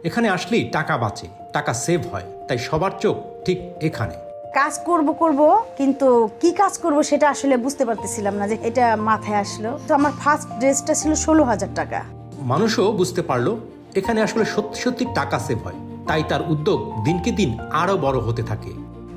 এখানে আসলেই টাকা বাঁচে, টাকা সেভ হয়, তাই সবার চোখ ঠিক এখানে। কাজ করব কিন্তু কি কাজ করব সেটা আসলে বুঝতে পারতেছিলাম না যে এটা মাথায় আসলো। তো আমার ফার্স্ট ড্রেসটা ছিল 16,000 টাকা। মানুষও বুঝতে পারলো এখানে আসলে সত্যি সত্যি টাকা সেভ হয়, তাই তার উদ্যোগ দিনকে দিন আরো বড় হতে থাকে।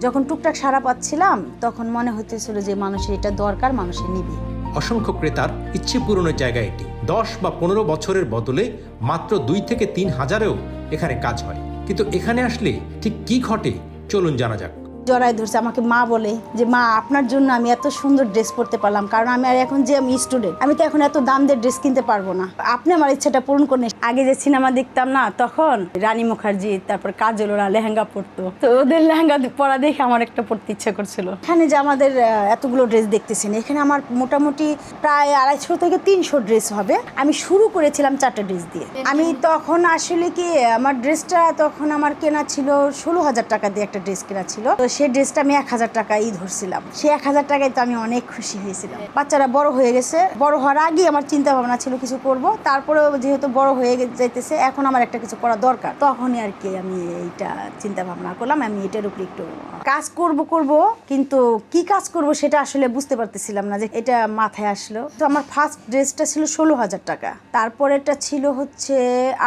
যখন টুকটাক সাড়া পাচ্ছিলাম তখন মনে হতেছিল যে মানুষের এটা দরকার, মানুষের নিবে। অসংখ্য ক্রেতার ইচ্ছে পূরণের জায়গা এটি। 10 বা 15 বছরের বদলে মাত্র 2 থেকে 3 হাজারেও এখানে কাজ হয়। কিন্তু এখানে আসলে ঠিক কি ঘটে চলুন জানা যাক। জড়াই ধরছে, আমাকে মা বলে যে মা আপনার জন্য আমি এত সুন্দর ড্রেস পরতে পারলাম, কারণ আমি আর এখন যে আমি স্টুডেন্ট, আমি তো এখন এত দাম দিয়ে ড্রেস কিনতে পারবো না, আপনি আমার ইচ্ছাটা পূরণ করেন। আগে যে সিনেমা দেখতাম না, তখন রানী মুখার্জি তারপর কাজল ওরা লেহেঙ্গা পরতো, তো ওদের লেহেঙ্গা পরা দেখে আমার একটা পরতে ইচ্ছা করছিল। এখানে যে আমাদের এতগুলো ড্রেস দেখতেছেন, এখানে আমার মোটামুটি প্রায় 250 থেকে 300 ড্রেস হবে। আমি শুরু করেছিলাম 4টা ড্রেস দিয়ে। আমি তখন আসলে কি আমার ড্রেসটা তখন আমার কেনা ছিল 16,000 টাকা দিয়ে, একটা ড্রেস কেনা ছিল। তো সেই ড্রেসটা আমি 1000 টাকাই ধরছিলাম। সেই 1000 টাকায় তো আমি অনেক খুশি হয়েছিলাম। বাচ্চারা বড় হয়ে গেছে, বড় হওয়ার আগেই আমার চিন্তা ভাবনা ছিল কিছু করব, তারপরেও যেহেতু বড় হয়ে যাইতেছে এখন আমার একটা কিছু করা দরকার, তখনই আর কি আমি এইটা চিন্তা ভাবনা করলাম। আমি এটার উপরে একটু কাজ করব কিন্তু কি কাজ করব সেটা আসলে বুঝতে পারতেছিলাম না যে এটা মাথায় আসলো। তো আমার ফার্স্ট ড্রেসটা ছিল 16,000 টাকা, তারপরে এটা ছিল হচ্ছে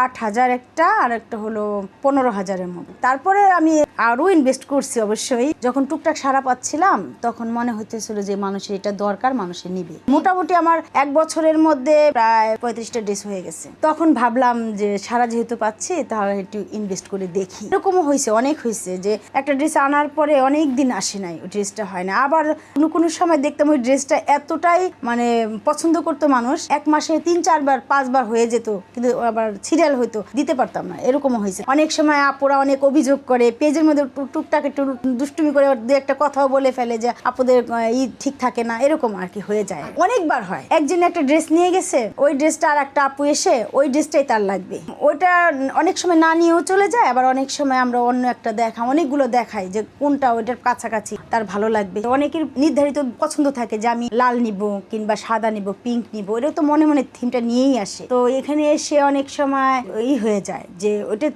8,000 একটা, আর একটা হলো 15,000-এর মতো। তারপরে আমি আরো ইনভেস্ট করছি অবশ্যই। যখন টুকটাক সাড়া পাচ্ছিলাম তখন মনে হতেছিল যে মানুষের এটা দরকার, মানুষের নিবে। মোটামুটি আমার 1 বছরের মধ্যে প্রায় 35টা ড্রেস হয়ে গেছে। তখন ভাবলাম যে সারা যেহেতু পাচ্ছি তাহলে একটু ইনভেস্ট করে দেখি। এরকমও হয়েছে, অনেক হয়েছে যে একটা ড্রেস আনার পরে অনেক দিন আসে নাই, ওই ড্রেসটা হয় না। আবার কোনো সময় দেখতাম ওই ড্রেসটা এতটাই মানে পছন্দ করতো মানুষ, 1 মাসে 3-4 বার 5 বার হয়ে যেত, কিন্তু আবার সিরিয়াল হইতো, দিতে পারতাম না। এরকমও হয়েছে। অনেক সময় আপুরা অনেক অভিযোগ করে, পেজের মধ্যে টুকটাক একটু দুষ্টুমি করে দু একটা কথাও বলে ফেলে যে আপুদের ঠিক থাকে না, এরকম আর কি হয়ে যায়। অনেকবার হয়, একজন একটা ড্রেস নিয়ে গেছে, ওই ড্রেসটা আর একটা আপু এসে ওই ড্রেসটাই তার লাগবে, ওইটা অনেক সময় না নিয়েও চলে যায়। আবার অনেক সময় আমরা অন্য একটা অনেকগুলো দেখাই যে কোনটা ওইটার কাছাকাছি তার ভালো লাগবে। অনেকের নির্ধারিত পছন্দ থাকে যে আমি লাল নিব কিংবা সাদা নিব, পিঙ্ক নিব, এটা তো মনে মনে থিমটা নিয়েই আসে। তো এখানে এসে অনেক সময় হয়ে যায় যে ওটা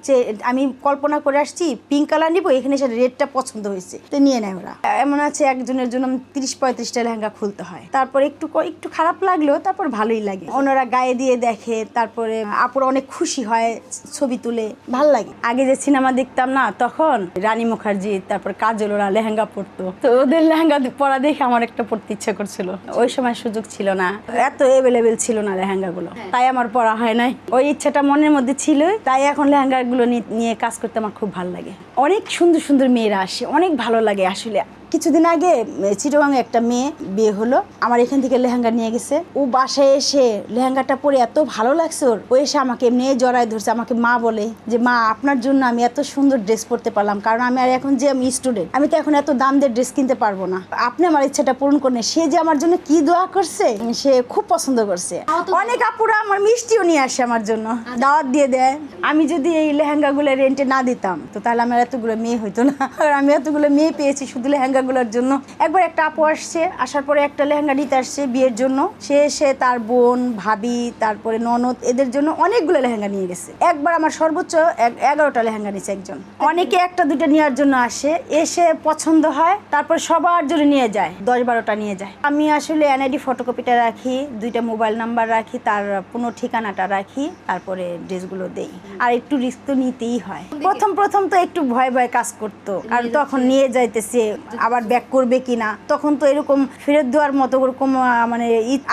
আমি কল্পনা করে আসছি পিঙ্ক কালার নিব, এখানে এসে রেডটা পছন্দ হয়েছে, তো নিয়ে নেয় ওরা। এমন আছে একজনের জন্য 30-35টা লেহেঙ্গা খুলতে হয়। তারপর একটু খারাপ লাগলেও তারপর ভালোই লাগে, ওনারা গায়ে দিয়ে দেখে, তারপরে আপুরা অনেক খুশি হয়, ছবি তুলে, ভাল লাগে। আগে যে সিনেমা দেখতাম না, তখন রানী মুখার্জি তারপর কাজল ওরা লেহেঙ্গা পরতো, তো ওদের লেহেঙ্গা পরা দেখে আমার একটা পরতে ইচ্ছা করছিল। ওই সময় সুযোগ ছিল না, এত অ্যাভেলেবেল ছিল না লেহেঙ্গাগুলো, তাই আমার পরা হয় নাই। ওই ইচ্ছাটা মনের মধ্যে ছিল, তাই এখন লেহেঙ্গাগুলো নিয়ে কাজ করতে আমার খুব ভালো লাগে। অনেক সুন্দর সুন্দর মেয়েরা আসে, অনেক ভালো লাগে আসলে। কিছুদিন আগে চিটাগাংয়ে একটা মেয়ে বিয়ে হলো, আমার এখান থেকে লেহেঙ্গা নিয়ে গেছে। ও বাসায় এসে লেহেঙ্গাটা পরে এত ভালো লাগছে ওর, ও এসে আমাকে এমনি জড়াই ধরছে, আমাকে মা বলে যে মা আপনার জন্য আমি এত সুন্দর ড্রেস পরতে পারলাম, কারণ আমি আর এখন যে আমি স্টুডেন্ট, আমি তো এখন এত দাম দিয়ে ড্রেস কিনতে পারবো না, আপনি আমার ইচ্ছাটা পূরণ করেন। সে যে আমার জন্য কি দোয়া করছে, সে খুব পছন্দ করছে। অনেক আপুরা আমার মিষ্টিও নিয়ে আসে আমার জন্য, দাওয়াত দিয়ে দেয়। আমি যদি এই লেহেঙ্গাগুলো রেন্টে না দিতাম তো তাহলে আমার এতগুলো মেয়ে হইতো না, আর আমি এতগুলো মেয়ে পেয়েছি শুধু লেহেঙ্গাগুলোর জন্য। একবার একটা আপু আসছে, আসার পরে একটা লেহেঙ্গা নিতে আসছে বিয়ের জন্য, সে এসে তার বোন, ভাবি, তারপরে ননদ, এদের জন্য অনেকগুলো লেহেঙ্গা নিয়ে গেছে। একবার আমার সর্বোচ্চ 11টা লেহেঙ্গা নিয়েছে একজন। অনেকে 1-2টা নেওয়ার জন্য আসে, এসে পছন্দ হয়, তারপর সবার জন্য নিয়ে যায়, 10-12টা নিয়ে যায়। আমি আসলে এনআইডি ফটোকপিটা রাখি, 2টা মোবাইল নাম্বার রাখি, তার পুরো ঠিকানাটা রাখি, তারপরে ড্রেসগুলো দেই। আর একটু রিস্ক তো নিতেই হয়। প্রথম তো একটু ভয় কাজ করতো, কারণ তখন নিয়ে যাইতেছে আবার ব্যাক করবে কিনা, তখন তো এরকম ফেরত দেওয়ার মতো ওরকম মানে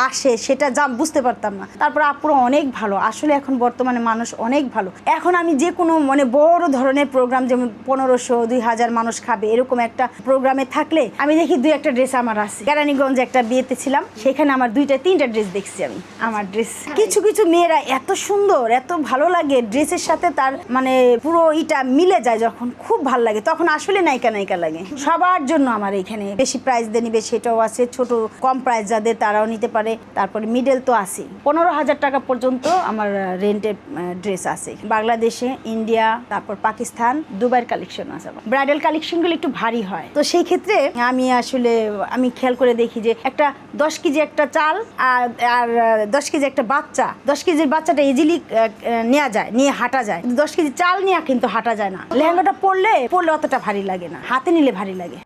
আসে, সেটা বুঝতে পারতাম না। তারপর আপুরা অনেক ভালো, আসলে এখন বর্তমানে মানুষ অনেক ভালো। এখন আমি যে কোনো মানে বড় ধরনের প্রোগ্রাম, যেমন 1500-2000 মানুষ খাবে এরকম একটা প্রোগ্রামে থাকলে আমি দেখি 2-1টা ড্রেস আমার আছে। কেরানীগঞ্জে একটা বিয়েতে ছিলাম, সেখানে আমার 2-3টা ড্রেস দেখছি আমি। আমার ড্রেস কিছু মেয়েরা এত সুন্দর, এত ভালো লাগে, ড্রেসের সাথে তার মানে পুরো ইটা মিলে যায়, যখন খুব ভালো লাগে তখন আসলে নায়িকা লাগে। সবার জন্য জন্য আমার এখানে বেশি প্রাইস দিয়ে নিবে সেটাও আছে, ছোট কম প্রাইস যাদের তারাও নিতে পারে, তারপরে মিডল তো আছে। 15,000 টাকা পর্যন্ত আমার রেন্টের ড্রেস আছে। বাংলাদেশে, ইন্ডিয়া, তারপর পাকিস্তান, দুবাইয়ের কালেকশন আছে। ব্রাইডাল কালেকশনগুলো একটু ভারী হয়, তো সেই ক্ষেত্রে আমি খেয়াল করে দেখি যে একটা 10 কেজি একটা চাল আর 10 কেজি একটা বাচ্চা, 10 কেজির বাচ্চাটা ইজিলি নেওয়া যায়, নিয়ে হাঁটা যায়, 10 কেজি চাল নিয়ে কিন্তু হাঁটা যায় না। লেহেঙ্গাটা পরলে অতটা ভারী লাগে না, হাতে নিলে ভারী লাগে।